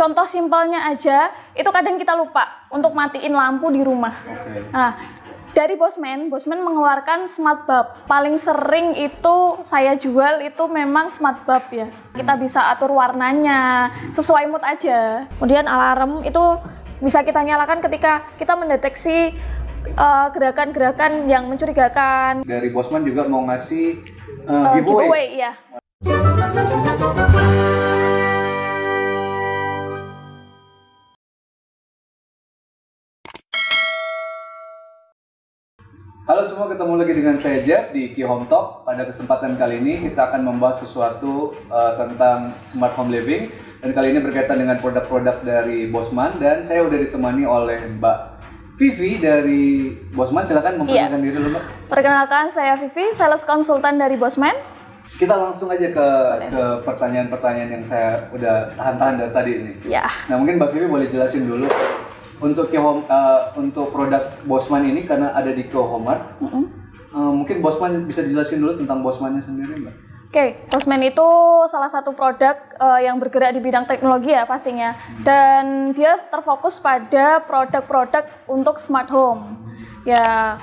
contoh simpelnya aja, itu kadang kita lupa untuk matiin lampu di rumah. Nah, dari Bosman mengeluarkan smart bulb. Paling sering itu saya jual itu memang smart bulb ya. Kita bisa atur warnanya, sesuai mood aja. Kemudian alarm itu bisa kita nyalakan ketika kita mendeteksi gerakan-gerakan yang mencurigakan. Dari Bosman juga mau ngasih giveaway ya. Halo semua, ketemu lagi dengan saya Jeff di Key Home Talk. Pada kesempatan kali ini kita akan membahas sesuatu tentang smart home living. Dan kali ini berkaitan dengan produk-produk dari Bosman. Dan saya udah ditemani oleh Mbak Vivi dari Bosman. Silakan memperkenalkan diri dulu, Mbak. Perkenalkan, saya Vivi, sales konsultan dari Bosman. Kita langsung aja ke pertanyaan-pertanyaan yang saya udah tahan-tahan dari tadi ini. Ya. Nah, mungkin Mbak Vivi boleh jelasin dulu untuk untuk produk Bosman ini, karena ada di Qhomart. Mungkin Bosman bisa dijelasin dulu tentang Bosmannya sendiri, Mbak. Oke, Bosman itu salah satu produk yang bergerak di bidang teknologi ya pastinya. Dan dia terfokus pada produk-produk untuk smart home. Ya,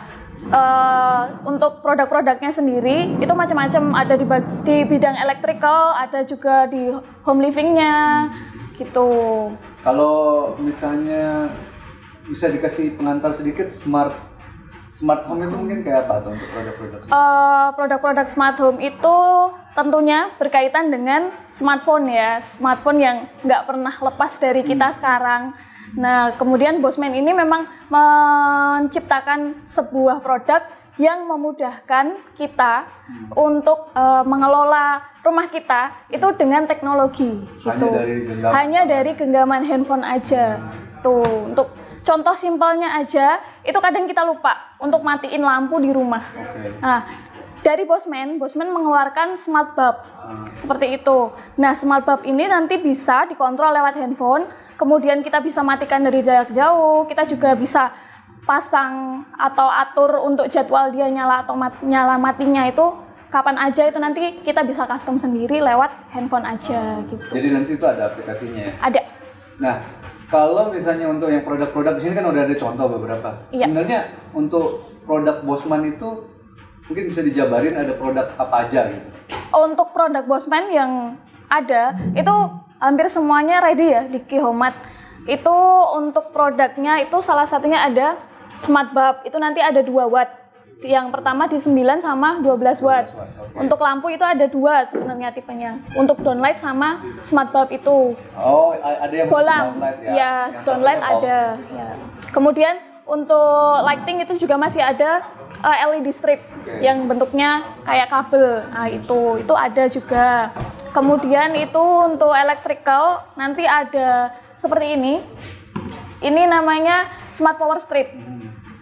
untuk produk-produknya sendiri itu macam-macam, ada di bidang electrical, ada juga di home livingnya gitu. Kalau misalnya bisa dikasih pengantar sedikit, smart home itu mungkin kayak apa tuh untuk produk-produk? Produk-produk smart home itu tentunya berkaitan dengan smartphone ya, smartphone yang nggak pernah lepas dari kita sekarang. Nah, kemudian Bosman ini memang menciptakan sebuah produk yang memudahkan kita untuk mengelola rumah kita itu dengan teknologi gitu. Hanya dari genggaman handphone aja. Tuh, untuk contoh simpelnya aja, itu kadang kita lupa untuk matiin lampu di rumah. Nah, dari Bosman mengeluarkan smart bulb seperti itu. Nah, smart bulb ini nanti bisa dikontrol lewat handphone, kemudian kita bisa matikan dari jarak jauh, kita juga bisa pasang atau atur untuk jadwal dia nyala atau nyala matinya itu kapan aja, itu nanti kita bisa custom sendiri lewat handphone aja gitu. Jadi nanti itu ada aplikasinya ya? Ada. Nah, kalau misalnya untuk yang produk-produk di sini kan udah ada contoh beberapa. Iya. Sebenarnya untuk produk Bosman itu mungkin bisa dijabarin ada produk apa aja gitu. Untuk produk Bosman yang ada itu hampir semuanya ready ya di Qhomart. Itu untuk produknya itu salah satunya ada smart bulb, itu nanti ada 2 watt. Yang pertama di 9 sama 12 watt. Okay. Untuk lampu itu ada 2 sebenarnya tipenya. Untuk downlight sama smart bulb itu. Oh, ada yang bolang downlight ya? Ya, downlight ada. Ya. Kemudian untuk lighting itu juga masih ada LED strip yang bentuknya kayak kabel. Nah, itu ada juga. Kemudian itu untuk electrical nanti ada seperti ini. Ini namanya smart power strip.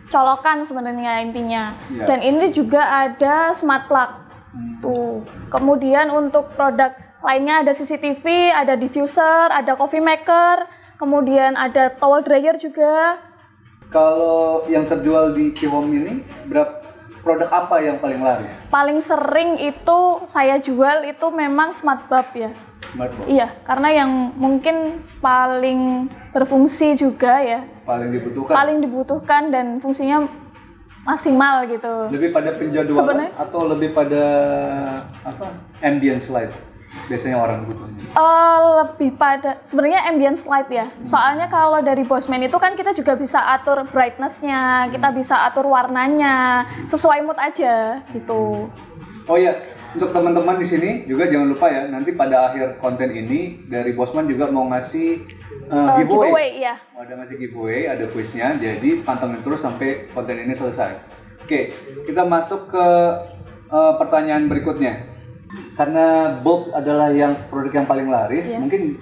Colokan sebenarnya intinya. Dan ini juga ada smart plug. Tuh. Kemudian untuk produk lainnya ada CCTV, ada diffuser, ada coffee maker, kemudian ada towel dryer juga. Kalau yang terjual di Qhome ini, produk apa yang paling laris? Paling sering itu saya jual itu memang smart bulb ya. Smart bulb? Iya, karena yang mungkin paling berfungsi juga ya. Paling dibutuhkan dan fungsinya maksimal gitu. Lebih pada penjadwalan atau lebih pada ambience light? Biasanya orang butuhnya. Lebih pada sebenarnya ambience light ya. Soalnya kalau dari Bosman itu kan kita juga bisa atur brightness-nya, kita bisa atur warnanya, sesuai mood aja gitu. Oh iya, untuk teman-teman di sini juga jangan lupa ya, nanti pada akhir konten ini dari Bosman juga mau ngasih giveaway. Ya. Ada ngasih giveaway, ada kuisnya, jadi pantengin terus sampai konten ini selesai. Oke, kita masuk ke pertanyaan berikutnya. Karena bulb adalah produk yang paling laris, mungkin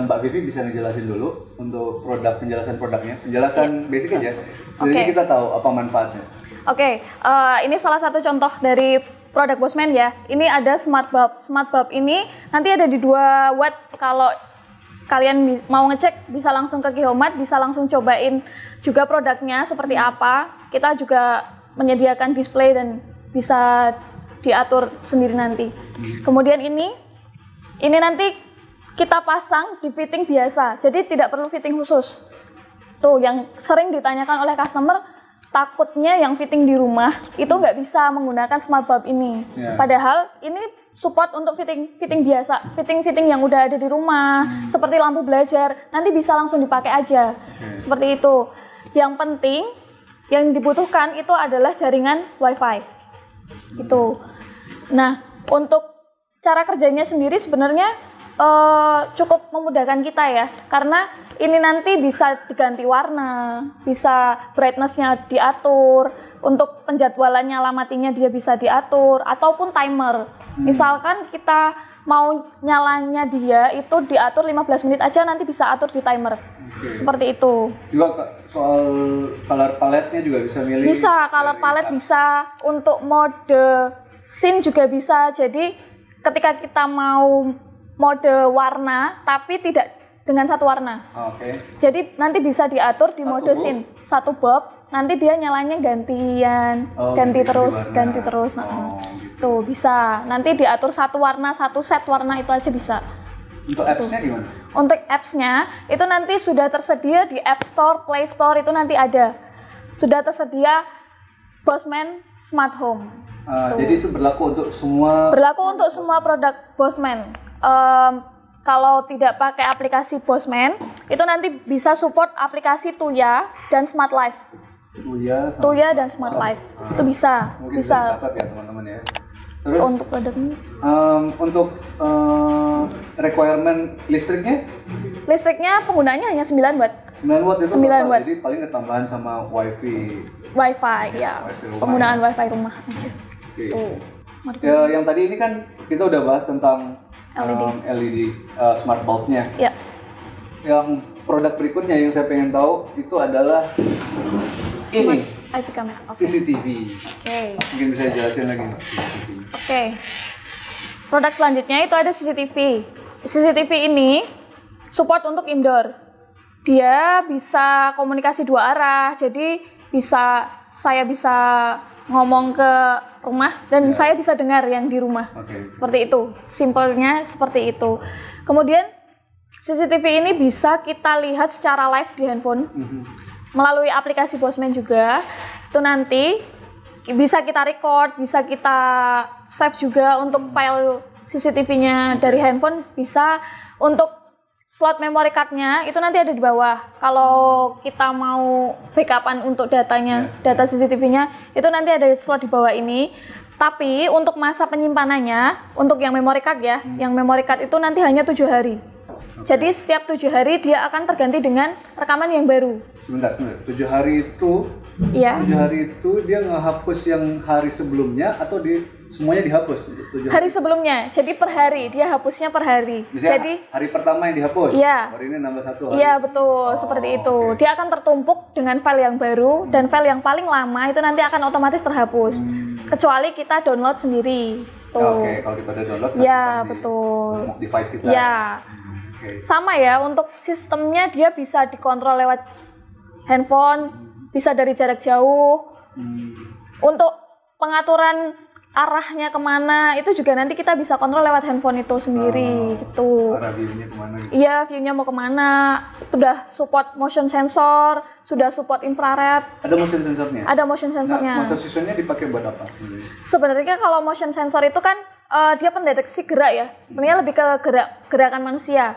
Mbak Vivi bisa ngejelasin dulu untuk penjelasan produknya, penjelasan basic aja. Setidaknya kita tahu apa manfaatnya. Oke, ini salah satu contoh dari produk Bosman ya. Ini ada smart bulb. Smart bulb ini nanti ada di 2 watt. Kalau kalian mau ngecek bisa langsung ke Qhomart, bisa langsung cobain juga produknya seperti apa. Kita juga menyediakan display dan bisa diatur sendiri nanti. Kemudian ini nanti kita pasang di fitting biasa, jadi tidak perlu fitting khusus. Tuh yang sering ditanyakan oleh customer, takutnya yang fitting di rumah itu nggak bisa menggunakan smart bulb ini. Padahal ini support untuk fitting biasa, fitting yang udah ada di rumah, seperti lampu belajar, nanti bisa langsung dipakai aja. Seperti itu. Yang penting yang dibutuhkan itu adalah jaringan WiFi. Itu. Nah, untuk cara kerjanya sendiri sebenarnya cukup memudahkan kita ya, karena ini nanti bisa diganti warna, bisa brightness-nya diatur, untuk penjadwalan nyala matinya dia bisa diatur, ataupun timer. Misalkan kita mau nyalanya dia itu diatur 15 menit aja, nanti bisa atur di timer. Seperti itu. Juga soal color palette-nya juga bisa milih? Bisa, color palette bisa, untuk mode scene juga bisa, jadi ketika kita mau mode warna tapi tidak dengan satu warna. Jadi nanti bisa diatur di mode scene, satu bulb, nanti dia nyalanya gantian, ganti terus. Tuh bisa. Nanti diatur satu warna, satu set warna itu aja bisa. Untuk apps-nya gimana? Untuk apps-nya itu nanti sudah tersedia di App Store, Play Store itu nanti ada. Sudah tersedia Bosman Smart Home. Jadi itu berlaku untuk semua? Berlaku untuk semua produk Bosman. Kalau tidak pakai aplikasi Bosman, itu nanti bisa support aplikasi Tuya dan Smart Life. Tuya dan Smart Life. Itu bisa. Mungkin bisa catat ya teman-teman ya. Terus untuk produk ini? Untuk requirement listriknya? Listriknya penggunaannya hanya 9 watt. 9 watt itu 9 total, watt. Jadi paling ketambahan sama wifi ya. Penggunaan ya. Wifi rumah aja. Tuh. Ya, yang tadi ini kan kita udah bahas tentang LED smart bulb-nya. Ya. Yang produk berikutnya yang saya pengen tahu itu adalah ini IP kamera. CCTV. Mungkin bisa jelasin lagi CCTV. Produk selanjutnya itu ada CCTV. CCTV ini support untuk indoor. Dia bisa komunikasi 2 arah. Jadi saya bisa ngomong ke rumah dan saya bisa dengar yang di rumah. Seperti itu. Simpelnya seperti itu. Kemudian CCTV ini bisa kita lihat secara live di handphone. Melalui aplikasi Bosman juga. Itu nanti bisa kita record, bisa kita save juga untuk file CCTV-nya dari handphone, bisa. Untuk slot memory card-nya itu nanti ada di bawah. Kalau kita mau backupan untuk datanya, data CCTV-nya, itu nanti ada slot di bawah ini. Tapi untuk masa penyimpanannya, untuk yang memory card ya, yang memory card itu nanti hanya 7 hari. Jadi setiap 7 hari dia akan terganti dengan rekaman yang baru. Sebentar. 7 hari itu? Iya. 7 hari itu dia ngehapus yang hari sebelumnya atau semuanya dihapus? Hari sebelumnya, jadi per hari, dia hapusnya per hari. Misalnya jadi hari pertama yang dihapus, hari ini nambah 1 hari? Iya betul, seperti itu. Dia akan tertumpuk dengan file yang baru, dan file yang paling lama itu nanti akan otomatis terhapus. Kecuali kita download sendiri. Kalau kita ada download, ya betul. Device kita. Ya. Sama ya, untuk sistemnya dia bisa dikontrol lewat handphone, bisa dari jarak jauh. Untuk pengaturan arahnya kemana itu juga nanti kita bisa kontrol lewat handphone itu sendiri gitu. Arah view-nya kemana gitu? Iya, view-nya mau kemana. Sudah support motion sensor, sudah support infrared. Ada motion sensornya? Ada motion sensornya. Nah, motion sensornya dipakai buat apa sebenarnya? Sebenarnya kalau motion sensor itu kan dia pendeteksi gerak ya. Sebenarnya lebih ke gerakan manusia.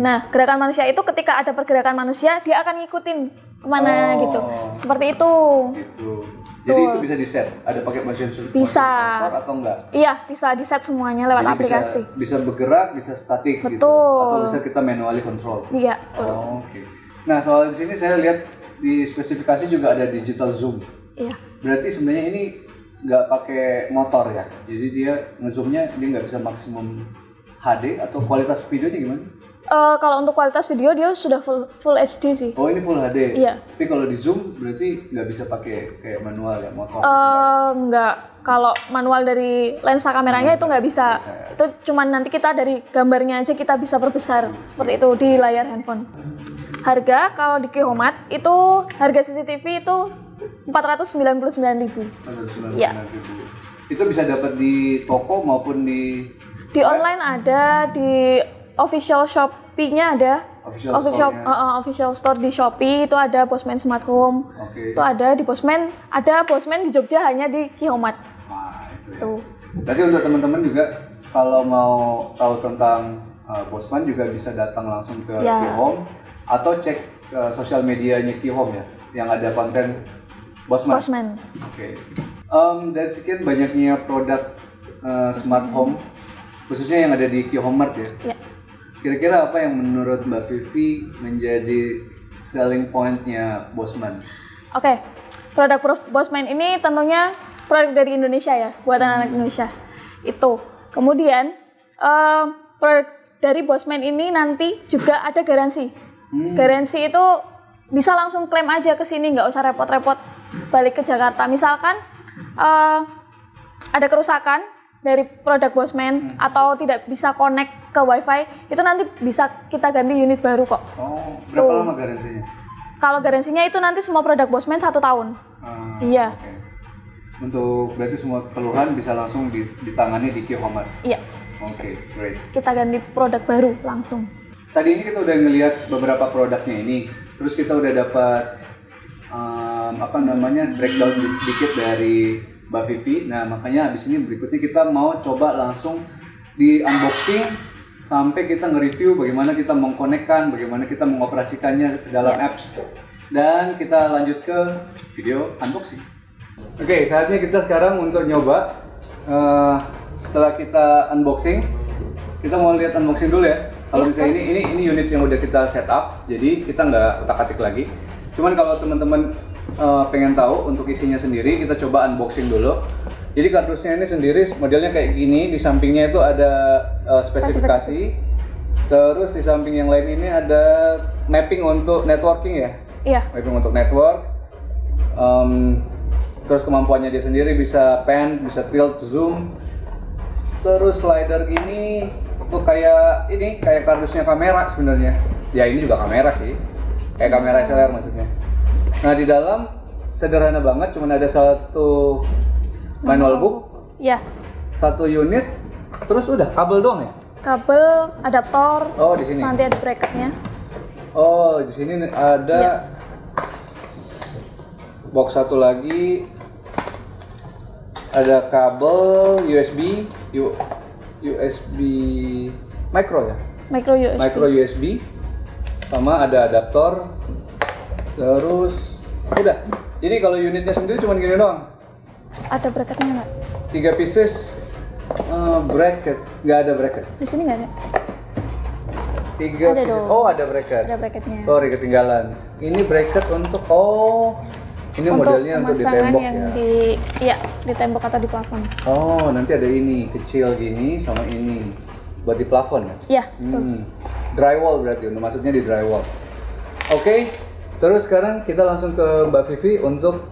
Nah, gerakan manusia itu ketika ada pergerakan manusia, dia akan ngikutin kemana gitu. Seperti itu. Gitu. Jadi itu bisa di-set? Ada pakai motion sensor atau enggak? Iya, bisa di-set semuanya lewat aplikasi. Bisa bergerak, bisa statik gitu. Atau bisa kita manually control. Iya, betul. Nah, soal di sini saya lihat di spesifikasi juga ada digital zoom. Iya. Berarti sebenarnya ini nggak pakai motor ya? Jadi dia ngezoomnya dia nggak bisa maksimum HD atau kualitas videonya gimana? Kalau untuk kualitas video dia sudah full HD sih. Oh, ini full HD? Iya. Tapi kalau di zoom berarti nggak bisa pakai kayak manual ya, motor? Nggak. Kalau manual dari lensa kameranya itu nggak bisa. Ya. Itu cuman nanti kita dari gambarnya aja kita bisa perbesar. Seperti itu di layar handphone. Harga kalau di Kehomat itu harga CCTV itu 499.000. 499.000. Iya. Itu bisa dapat di toko maupun di online ada, di official Shopee-nya ada. Official store di Shopee itu ada Bosman Smart Home. Itu ada di Bosman, di Jogja hanya di Ki-Home Mart. Wah, itu ya. Berarti untuk teman-teman juga kalau mau tahu tentang Bosman juga bisa datang langsung ke Ki-Home atau cek sosial medianya Ki-Home ya, yang ada konten Bosman. Dari sekian banyaknya produk smart home, khususnya yang ada di Ki-Home Mart ya. Kira-kira apa yang menurut Mbak Vivi menjadi selling point-nya Bosman? Produk Bosman ini tentunya produk dari Indonesia ya, buatan anak Indonesia. Itu. Kemudian produk dari Bosman ini nanti juga ada garansi. Garansi itu bisa langsung klaim aja ke sini, nggak usah repot-repot balik ke Jakarta. Misalkan ada kerusakan dari produk Bosman atau tidak bisa connect ke WiFi, itu nanti bisa kita ganti unit baru kok. Berapa lama garansinya? Kalau garansinya itu nanti semua produk Bosman 1 tahun. Iya. Untuk berarti semua keluhan bisa langsung ditangani di Ki-Home Mart. Iya. Great. Kita ganti produk baru langsung. Tadi ini kita udah ngelihat beberapa produknya ini, terus kita udah dapat breakdown dikit dari Mbak Vivi. Nah, makanya habis ini berikutnya kita mau coba langsung di unboxing sampai kita nge-review bagaimana kita mengkonekkan, bagaimana kita mengoperasikannya dalam apps. Dan kita lanjut ke video unboxing. Oke, saatnya kita sekarang untuk nyoba. Setelah kita unboxing, kita mau lihat unboxing dulu ya. Kalau misalnya ini unit yang udah kita setup, jadi kita nggak utak-atik lagi. Cuman kalau teman-teman pengen tahu untuk isinya sendiri, kita coba unboxing dulu. Jadi kardusnya ini sendiri modelnya kayak gini, di sampingnya itu ada spesifikasi. Terus di samping yang lain ini ada mapping untuk networking ya? Iya. Mapping untuk network. Terus kemampuannya dia sendiri bisa pan, bisa tilt, zoom. Terus slider gini, kayak kardusnya kamera sebenarnya. Ya ini juga kamera sih, kayak kamera SLR maksudnya. Nah di dalam sederhana banget, cuman ada satu manual book, satu unit, terus udah kabel doang ya? Kabel, adaptor. Di sini. Nanti ada bracketnya. Di sini ada box satu lagi, ada kabel USB micro ya? Micro USB, sama ada adaptor, terus udah. Jadi kalau unitnya sendiri cuma gini doang. Ada bracketnya nggak? 3 pieces bracket, nggak ada bracket. Di sini nggak ada. 3 ada pieces. dong. Ada bracket. Ada bracketnya. Sorry ketinggalan. Ini bracket untuk ini modelnya untuk di tembok ya. Di tembok atau di plafon. Nanti ada ini kecil gini sama ini buat di plafon ya? Iya, betul. Drywall berarti, maksudnya di drywall. Oke, terus sekarang kita langsung ke Mbak Vivi untuk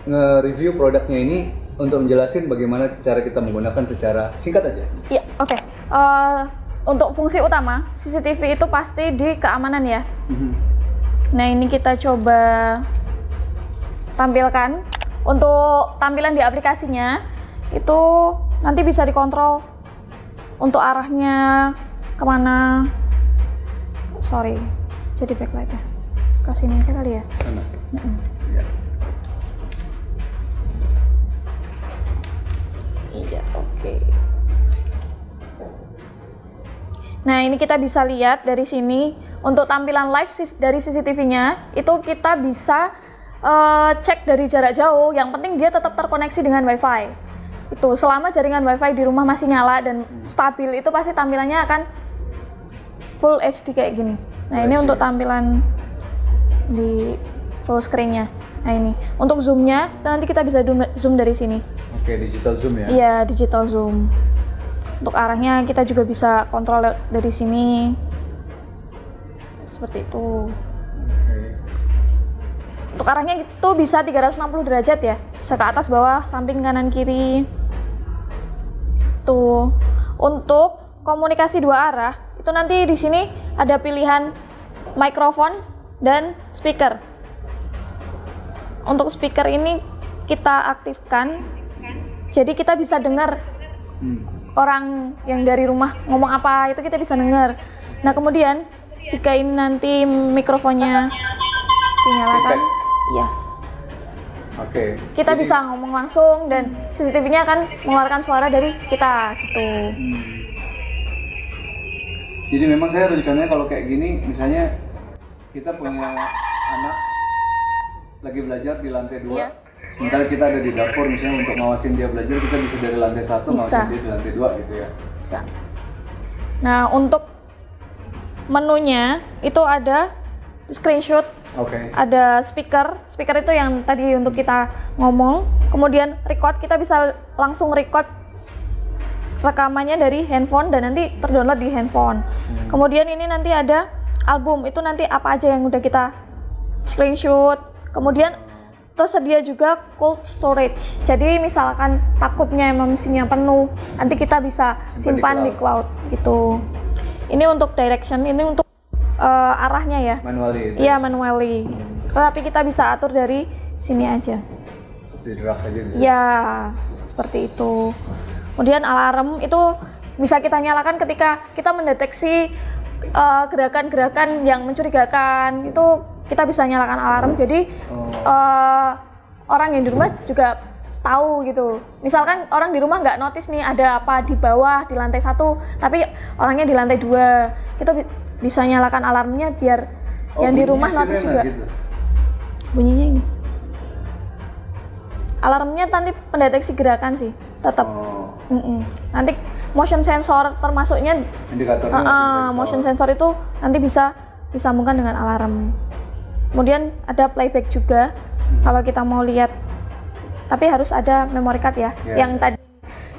nge-review produknya ini, untuk menjelasin bagaimana cara kita menggunakan secara singkat aja. Iya, oke. Untuk fungsi utama, CCTV itu pasti di keamanan ya. Nah ini kita coba tampilkan. Untuk tampilan di aplikasinya, itu nanti bisa dikontrol untuk arahnya kemana. Sorry, jadi backlight ya. Kesini aja kali ya. Iya, oke. Nah, ini kita bisa lihat dari sini untuk tampilan live dari CCTV-nya itu kita bisa cek dari jarak jauh. Yang penting dia tetap terkoneksi dengan WiFi. Itu selama jaringan WiFi di rumah masih nyala dan stabil, itu pasti tampilannya akan full HD kayak gini. Nah, ini untuk tampilan di full screen-nya. Nah, ini untuk zoom-nya nanti kita bisa zoom dari sini. Oke, digital zoom ya? Iya, digital zoom. Untuk arahnya kita juga bisa kontrol dari sini. Seperti itu. Untuk arahnya itu bisa 360 derajat ya. Bisa ke atas, bawah, samping, kanan, kiri. Tuh. Untuk komunikasi dua arah, itu nanti di sini ada pilihan mikrofon dan speaker. Untuk speaker ini kita aktifkan. Jadi kita bisa dengar orang yang dari rumah ngomong apa itu kita bisa dengar. Nah kemudian jika ini nanti mikrofonnya dinyalakan, yes. Oke. Kita bisa ngomong langsung dan CCTV-nya akan mengeluarkan suara dari kita gitu. Jadi memang saya rencananya kalau kayak gini, misalnya kita punya anak lagi belajar di lantai 2, Iya. sementara kita ada di dapur misalnya untuk ngawasin dia belajar, kita bisa dari lantai 1 ngawasin dia di lantai 2 gitu ya. Bisa. Nah untuk menunya itu ada screenshot, Oke. ada speaker itu yang tadi untuk kita ngomong, kemudian record, kita bisa langsung record rekamannya dari handphone dan nanti terdownload di handphone. Kemudian ini nanti ada album, itu nanti apa aja yang udah kita screenshot. Kemudian tersedia juga cold storage, jadi misalkan takutnya emang mesinnya penuh, nanti kita bisa simpan di cloud gitu. Ini untuk direction, ini untuk arahnya ya. Manually. Iya manually. Tapi kita bisa atur dari sini aja. Di drag aja bisa. Ya seperti itu. Kemudian alarm itu bisa kita nyalakan ketika kita mendeteksi gerakan-gerakan yang mencurigakan, itu kita bisa nyalakan alarm. Jadi orang yang di rumah juga tahu gitu. Misalkan orang di rumah nggak notice nih ada apa di bawah di lantai 1, tapi orangnya di lantai 2, kita bisa nyalakan alarmnya biar yang di rumah notice juga. Gitu. Bunyinya ini. Alarmnya nanti pendeteksi gerakan sih, tetap. Nanti motion sensor termasuknya indikatornya motion sensor itu nanti bisa disambungkan dengan alarm. Kemudian ada playback juga kalau kita mau lihat, tapi harus ada memory card ya. Yang tadi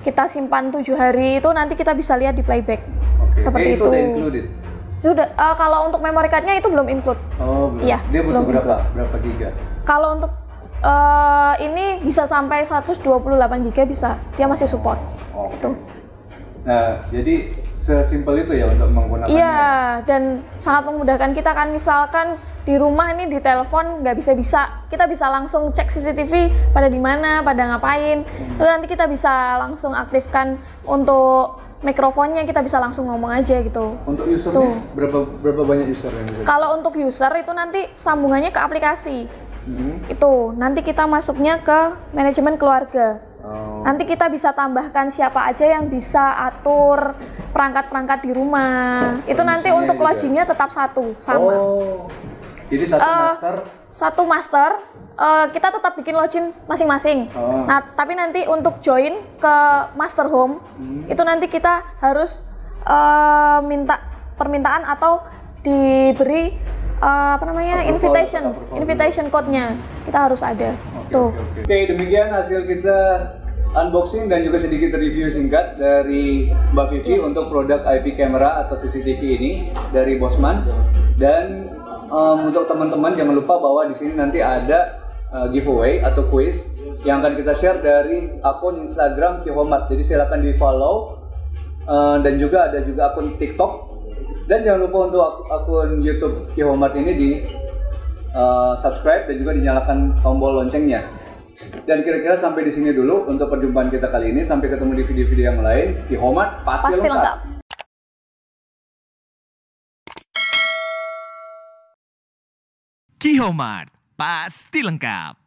kita simpan 7 hari itu nanti kita bisa lihat di playback. Seperti itu. Udah included? Udah, kalau untuk memory cardnya itu belum include. Oh belum. Iya, Dia butuh berapa giga? Kalau untuk ini bisa sampai 128 giga bisa, dia masih support. Itu. Nah, jadi sesimpel itu ya untuk menggunakannya. Iya, dan sangat memudahkan kita kan, misalkan di rumah ini di telepon nggak bisa, kita bisa langsung cek CCTV pada di mana, pada ngapain. Terus nanti kita bisa langsung aktifkan untuk mikrofonnya, kita bisa langsung ngomong aja gitu. Untuk usernya berapa banyak user yang bisa? Kalau untuk user itu nanti sambungannya ke aplikasi. Itu nanti kita masuknya ke manajemen keluarga. Nanti kita bisa tambahkan siapa aja yang bisa atur perangkat-perangkat di rumah. Itu nanti untuk logingnya tetap satu sama. Jadi satu master kita tetap bikin login masing-masing. Nah tapi nanti untuk join ke master home itu nanti kita harus minta permintaan atau diberi invitation code-nya kita harus ada. Oke, demikian hasil kita unboxing dan juga sedikit review singkat dari Mbak Vivi untuk produk IP camera atau CCTV ini dari Bosman. Dan untuk teman-teman jangan lupa bahwa di sini nanti ada giveaway atau quiz yang akan kita share dari akun Instagram Kihomat. Jadi silakan di follow dan juga ada juga akun TikTok. Dan jangan lupa untuk akun YouTube Kihomat ini di subscribe dan juga dinyalakan tombol loncengnya. Dan kira-kira sampai di sini dulu untuk perjumpaan kita kali ini. Sampai ketemu di video-video yang lain. Kihomat pasti lengkap. Kihomat pasti lengkap.